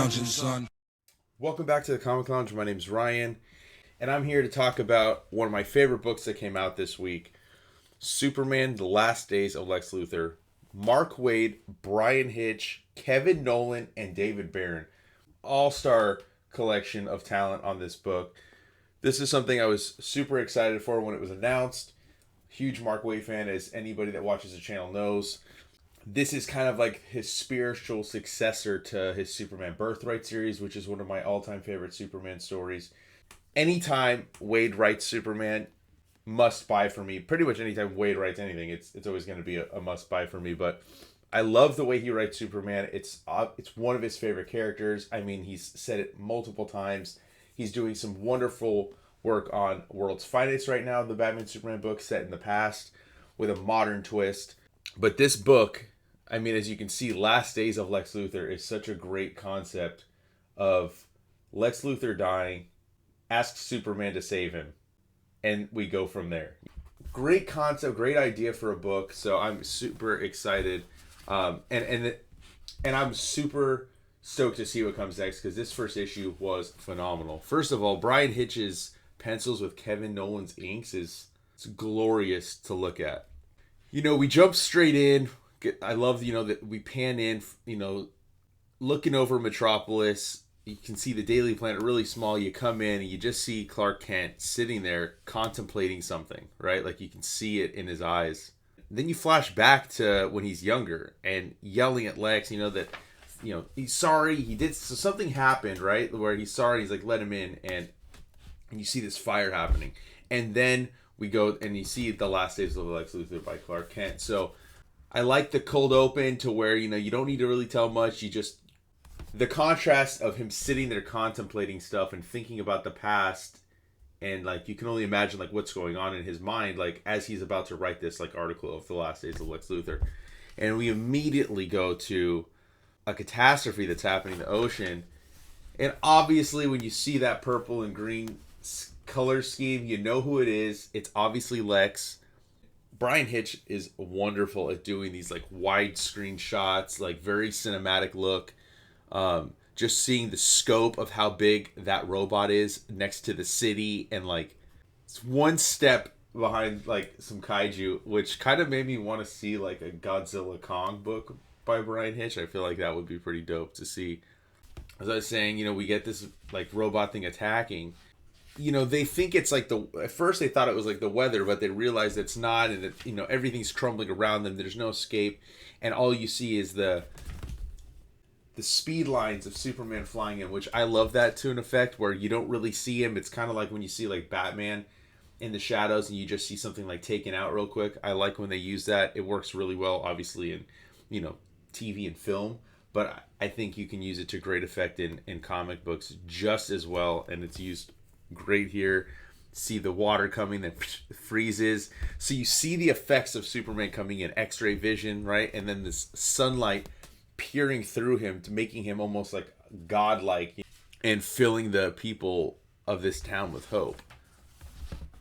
lounging, son. Welcome back to the Comic Lounge. My name's Ryan, and I'm here to talk about one of my favorite books that came out this week, Superman: The Last Days of Lex Luthor. Mark Waid, Bryan Hitch, Kevin Nowlan, and David Baron. All-star collection of talent on this book. This is something I was super excited for when it was announced. Huge Mark Waid fan, as anybody that watches the channel knows. This is kind of like his spiritual successor to his Superman Birthright series, which is one of my all-time favorite Superman stories. Anytime Waid writes Superman, must buy for me. Pretty much anytime Waid writes anything, it's always going to be a must buy for me. But I love the way he writes Superman. It's one of his favorite characters. I mean, he's said it multiple times. He's doing some wonderful work on World's Finest right now, the Batman Superman book set in the past with a modern twist. But this book, I mean, as you can see, Last Days of Lex Luthor is such a great concept of Lex Luthor dying, asks Superman to save him, and we go from there. Great concept, great idea for a book, so I'm super excited. And I'm super stoked to see what comes next, because this first issue was phenomenal. First of all, Bryan Hitch's pencils with Kevin Nowlan's inks it's glorious to look at. You know, we jump straight in. I love, that we pan in, looking over Metropolis. You can see the Daily Planet really small. You come in and you just see Clark Kent sitting there contemplating something, right? Like you can see it in his eyes. Then you flash back to when he's younger and yelling at Lex, he's sorry. He did, so something happened, right? Where he's sorry. He's like, let him in. And you see this fire happening. And then we go and you see The Last Days of Lex Luthor by Clark Kent. So I like the cold open to where, you don't need to really tell much. You just, the contrast of him sitting there contemplating stuff and thinking about the past, and like you can only imagine like what's going on in his mind, like as he's about to write this like article of The Last Days of Lex Luthor. And we immediately go to a catastrophe that's happening in the ocean. And obviously when you see that purple and green color scheme, you know who it is. It's obviously Lex. Bryan Hitch is wonderful at doing these like widescreen shots, like very cinematic look. Just seeing the scope of how big that robot is next to the city, and like it's one step behind like some kaiju, which kind of made me want to see like a Godzilla Kong book by Bryan Hitch. I feel like that would be pretty dope to see. As I was saying, we get this like robot thing attacking. They think it's like at first they thought it was like the weather, but they realize it's not, and that, everything's crumbling around them. There's no escape, and all you see is the speed lines of Superman flying in, which I love that to an effect where you don't really see him. It's kind of like when you see like Batman in the shadows and you just see something like taken out real quick. I like when they use that. It works really well, obviously, in, TV and film, but I think you can use it to great effect in comic books just as well, and it's used great here. See the water coming that freezes, so you see the effects of Superman coming in X-ray vision, right? And then this sunlight peering through him to making him almost like godlike and filling the people of this town with hope.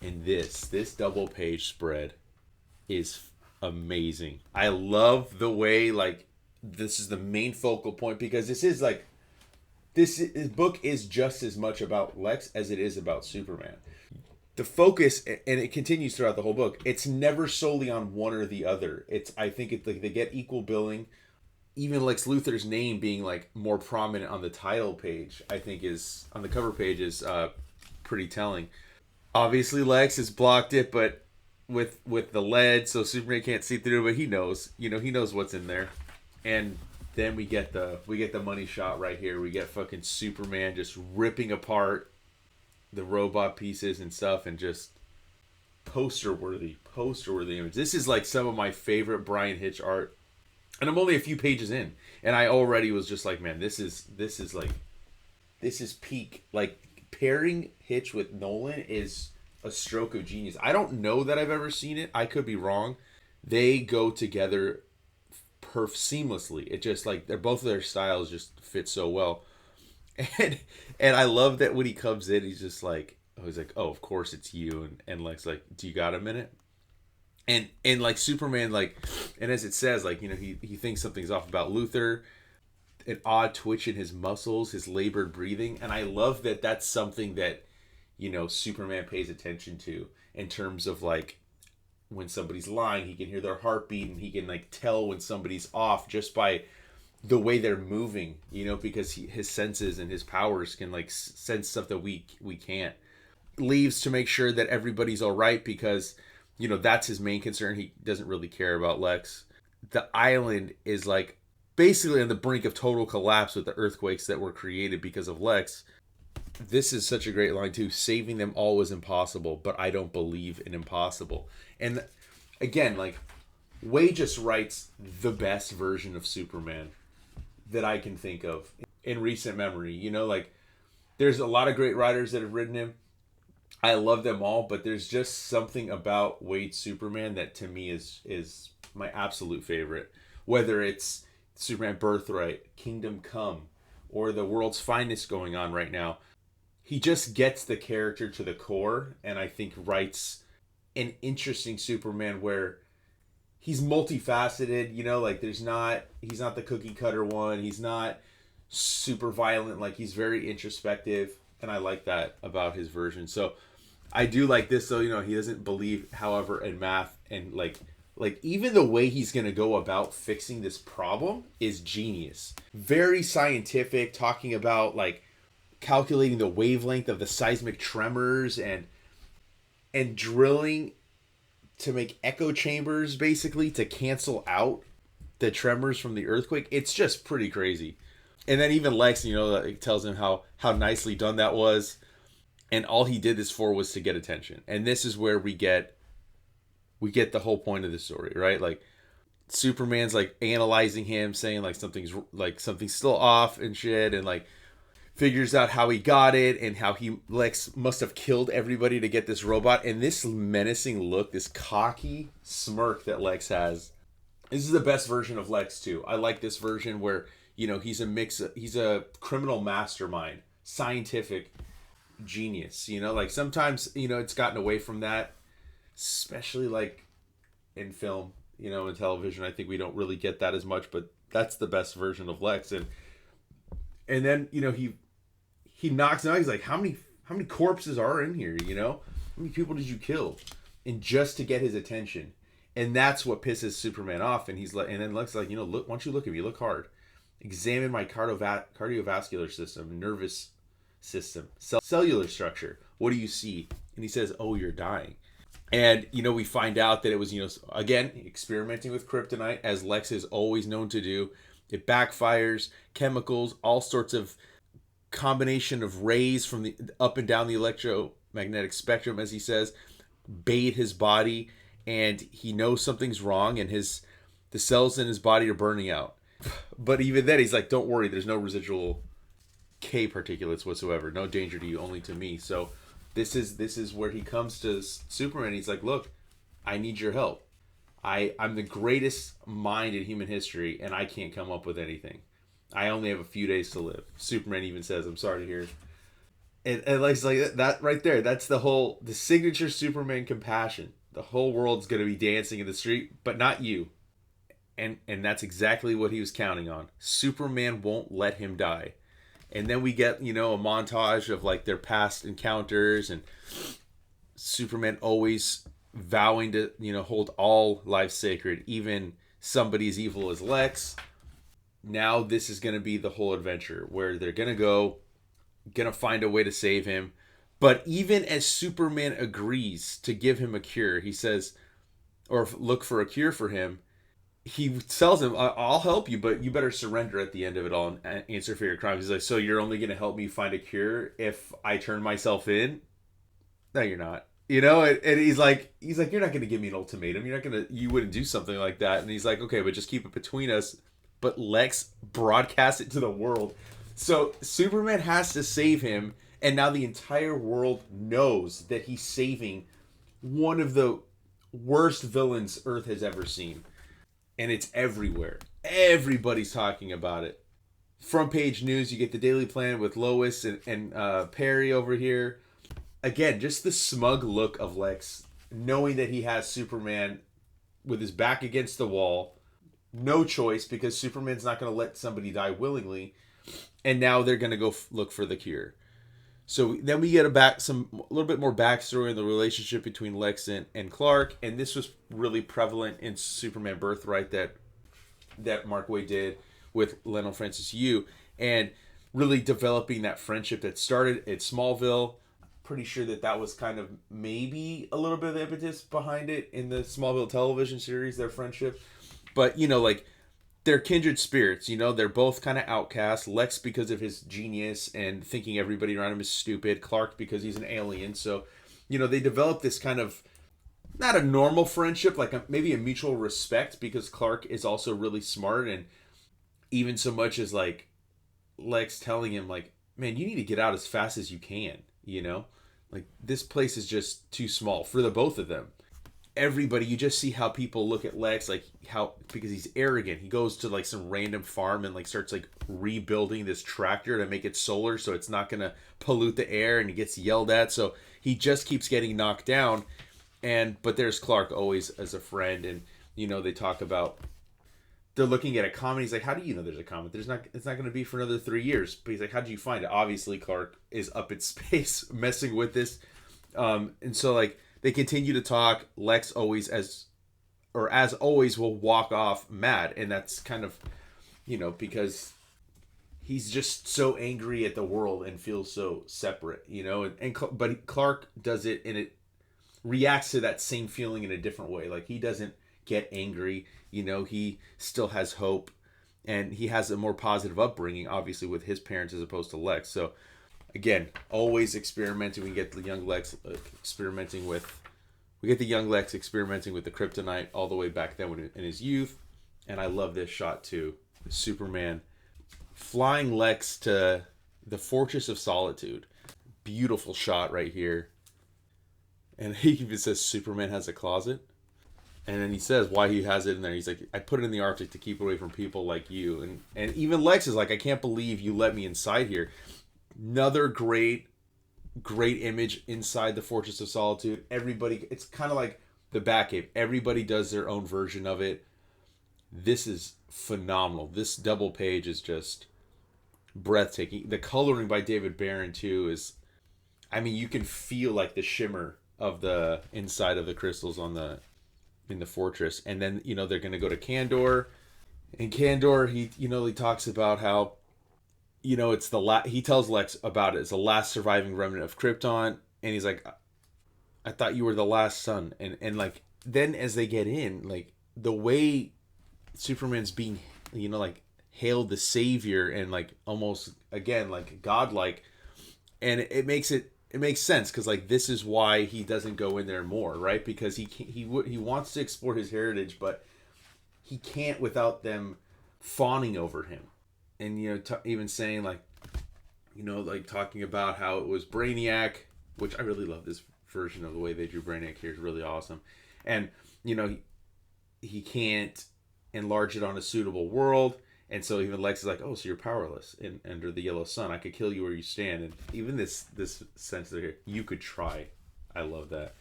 And this double page spread is amazing. I love the way like this is the main focal point, because this book is just as much about Lex as it is about Superman. The focus, and it continues throughout the whole book, it's never solely on one or the other. I think it's like they get equal billing. Even Lex Luthor's name being like more prominent on the title page, I think is on the cover page is pretty telling. Obviously Lex has blocked it, but with the lead, so Superman can't see through. But he knows, he knows what's in there. And then we get the money shot right here. We get fucking Superman just ripping apart the robot pieces and stuff, and just poster worthy image. This is like some of my favorite Bryan Hitch art. And I'm only a few pages in, and I already was just like, man, this is peak. Like, pairing Hitch with Nolan is a stroke of genius. I don't know that I've ever seen it. I could be wrong. They go together seamlessly. It just like both of their styles just fit so well. And I love that when he comes in, he's just like, oh, of course it's you. And Lex like, do you got a minute? And like Superman, like, and as it says, like, he thinks something's off about Luthor. an odd twitch in his muscles, his labored breathing. And I love that that's something that, Superman pays attention to in terms of like when somebody's lying, he can hear their heartbeat and he can like tell when somebody's off just by the way they're moving, because his senses and his powers can like sense stuff that we can't. Leaves to make sure that everybody's all right because, that's his main concern. He doesn't really care about Lex. The island is like basically on the brink of total collapse with the earthquakes that were created because of Lex. This is such a great line too. Saving them all was impossible, but I don't believe in impossible. And again, like Waid just writes the best version of Superman that I can think of in recent memory. Like there's a lot of great writers that have written him. I love them all, but there's just something about Waid's Superman that to me is my absolute favorite. Whether it's Superman Birthright, Kingdom Come, or The World's Finest going on right now. He just gets the character to the core, and I think writes an interesting Superman where he's multifaceted, like he's not the cookie cutter one. He's not super violent. Like he's very introspective, and I like that about his version. So I do like this though, he doesn't believe, however, in math, and like even the way he's going to go about fixing this problem is genius. Very scientific, talking about like calculating the wavelength of the seismic tremors and drilling to make echo chambers basically to cancel out the tremors from the earthquake. It's just pretty crazy. And then even Lex, it tells him how nicely done that was. And all he did this for was to get attention. And this is where we get the whole point of the story, right? Like Superman's like analyzing him, saying like something's still off and shit, and like figures out how he got it and how Lex must have killed everybody to get this robot. And this menacing look, this cocky smirk that Lex has. This is the best version of Lex too. I like this version where, he's a criminal mastermind, scientific genius, like sometimes, it's gotten away from that, especially like in film, in television. I think we don't really get that as much, but that's the best version of Lex. And then, he knocks out. He's like, how many corpses are in here? How many people did you kill? And just to get his attention. And that's what pisses Superman off. And he's like, and then Lex is like, look, why don't you look at me? Look hard. Examine my cardiovascular system, nervous system, cellular structure. What do you see? And he says, oh, you're dying. And, we find out that it was, again, experimenting with kryptonite, as Lex is always known to do. It backfires, chemicals, all sorts of combination of rays from the up and down the electromagnetic spectrum, as he says, bathe his body, and he knows something's wrong, and the cells in his body are burning out. But even then, he's like, don't worry, there's no residual K particulates whatsoever. No danger to you, only to me. So this is where he comes to Superman. He's like, look, I need your help. I'm the greatest mind in human history, and I can't come up with anything. I only have a few days to live. Superman even says, I'm sorry to hear. And like that right there, that's the signature Superman compassion. The whole world's going to be dancing in the street, but not you. And that's exactly what he was counting on. Superman won't let him die. And then we get, a montage of like their past encounters, and Superman always vowing to, hold all life sacred, even somebody as evil as Lex. Now this is going to be the whole adventure where they're going to find a way to save him. But even as Superman agrees to give him a cure, he says, or look for a cure for him, he tells him, I'll help you, but you better surrender at the end of it all and answer for your crimes. He's like, so you're only going to help me find a cure if I turn myself in? No, you're not. And he's like, you're not going to give me an ultimatum. You wouldn't do something like that. And he's like, okay, but just keep it between us. But Lex broadcasts it to the world. So Superman has to save him. And now the entire world knows that he's saving one of the worst villains Earth has ever seen. And it's everywhere. Everybody's talking about it. Front page news, you get the Daily Planet with Lois and Perry over here. Again, just the smug look of Lex, knowing that he has Superman with his back against the wall, no choice because Superman's not going to let somebody die willingly, and now they're going to go look for the cure. So then we get a little bit more backstory in the relationship between Lex and Clark, and this was really prevalent in Superman Birthright that Mark Waid did with Lionel Francis Yu, and really developing that friendship that started at Smallville. Pretty sure that was kind of maybe a little bit of the impetus behind it in the Smallville television series, their friendship. But, like, they're kindred spirits, they're both kind of outcasts. Lex because of his genius and thinking everybody around him is stupid. Clark because he's an alien. So, they develop this kind of, not a normal friendship, like maybe a mutual respect, because Clark is also really smart, and even so much as like Lex telling him like, man, you need to get out as fast as you can, like this place is just too small for the both of them. Everybody, you just see how people look at Lex, like how, because he's arrogant, he goes to like some random farm and like starts like rebuilding this tractor to make it solar so it's not gonna pollute the air, and he gets yelled at, so he just keeps getting knocked down. But there's Clark always as a friend, and they talk about, they're looking at a comet. He's like, how do you know there's a comet? It's not going to be for another 3 years. But he's like, how did you find it? Obviously, Clark is up in space messing with this. And so, like, they continue to talk. Lex always, as always, will walk off mad. And that's kind of, because he's just so angry at the world and feels so separate, but Clark does it, and it reacts to that same feeling in a different way. Like, he doesn't get angry, he still has hope, and he has a more positive upbringing, obviously, with his parents as opposed to Lex. So again, always experimenting. We get the young Lex experimenting with the kryptonite all the way back then when in his youth. And I love this shot too, Superman flying Lex to the Fortress of Solitude. Beautiful shot right here. And he even says Superman has a closet. And then he says why he has it in there. He's like, I put it in the Arctic to keep away from people like you. And even Lex is like, I can't believe you let me inside here. Another great image inside the Fortress of Solitude. Everybody, it's kind of like the Batcave. Everybody does their own version of it. This is phenomenal. This double page is just breathtaking. The coloring by David Barron too is, you can feel like the shimmer of the inside of the crystals in the fortress. And then, they're going to go to Kandor. And Kandor, he talks about how, it's he tells Lex about it. It's the last surviving remnant of Krypton. And he's like, I thought you were the last son. And like, then as they get in, like the way Superman's being, like hailed the savior and like almost again, like godlike. And it makes sense, because like this is why he doesn't go in there more, right? Because he wants to explore his heritage, but he can't without them fawning over him, and even saying like, like talking about how it was Brainiac, which I really love this version of the way they drew Brainiac here, is really awesome, and he can't enlarge it on a suitable world. And so even Lex is like, oh, so you're powerless under the yellow sun. I could kill you where you stand. And even this sense here, you could try. I love that.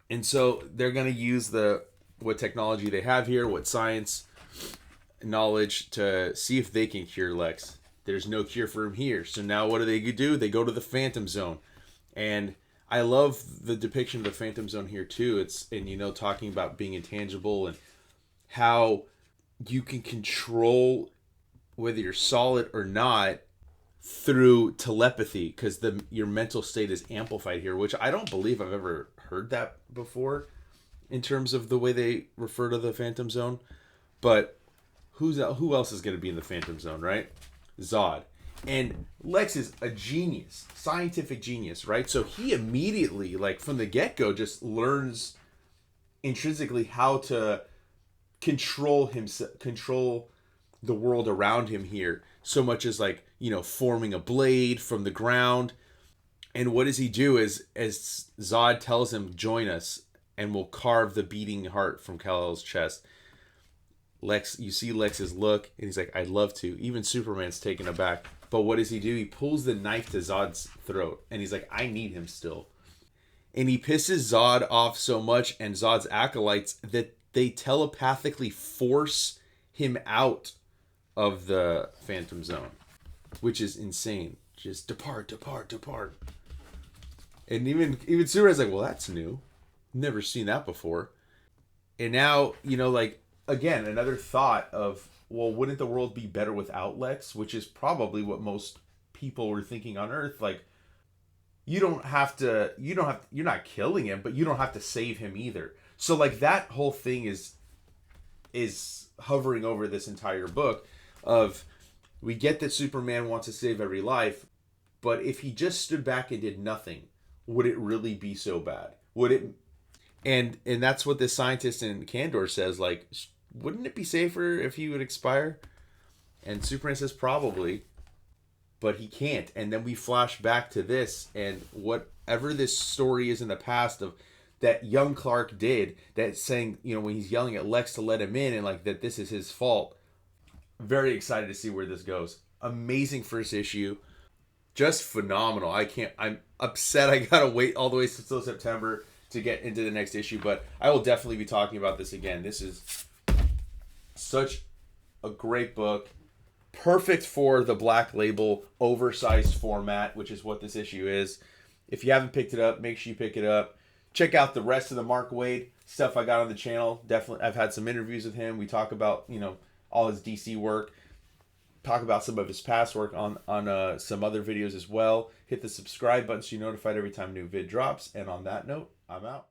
And so they're going to use what technology they have here, what science knowledge, to see if they can cure Lex. There's no cure for him here. So now what do? They go to the Phantom Zone. And I love the depiction of the Phantom Zone here too. Talking about being intangible and how you can control whether you're solid or not through telepathy, because your mental state is amplified here, which I don't believe I've ever heard that before in terms of the way they refer to the Phantom Zone. But who else is going to be in the Phantom Zone, right? Zod. And Lex is a genius, scientific genius, right? So he immediately, like from the get-go, just learns intrinsically how to control the world around him here, so much as like forming a blade from the ground. And what does he do is, as Zod tells him, join us and we'll carve the beating heart from Kal-El's chest. You see Lex's look, and he's like, I'd love to. Even Superman's taken aback. But what does he do? He pulls the knife to Zod's throat, and he's like, I need him still. And he pisses Zod off so much, and Zod's acolytes, that they telepathically force him out of the Phantom Zone, which is insane. Just depart, depart, depart. And even Superman's like, well, that's new. Never seen that before. And now, like, again, another thought of, well, wouldn't the world be better without Lex? Which is probably what most people were thinking on Earth. Like, you're not killing him, but you don't have to save him either. So, like, that whole thing is hovering over this entire book of, we get that Superman wants to save every life, but if he just stood back and did nothing, would it really be so bad? Would it? And that's what this scientist in Kandor says, like, wouldn't it be safer if he would expire? And Superman says probably, but he can't. And then we flash back to this, and whatever this story is in the past of that young Clark did, that saying, when he's yelling at Lex to let him in, and like that this is his fault. Very excited to see where this goes. Amazing first issue. Just phenomenal. I'm upset I gotta wait all the way until September to get into the next issue, but I will definitely be talking about this again. This is such a great book. Perfect for the Black Label oversized format, which is what this issue is. If you haven't picked it up, make sure you pick it up. Check out the rest of the Mark Waid stuff I got on the channel. Definitely, I've had some interviews with him. We talk about, all his DC work. Talk about some of his past work on some other videos as well. Hit the subscribe button so you're notified every time a new vid drops. And on that note, I'm out.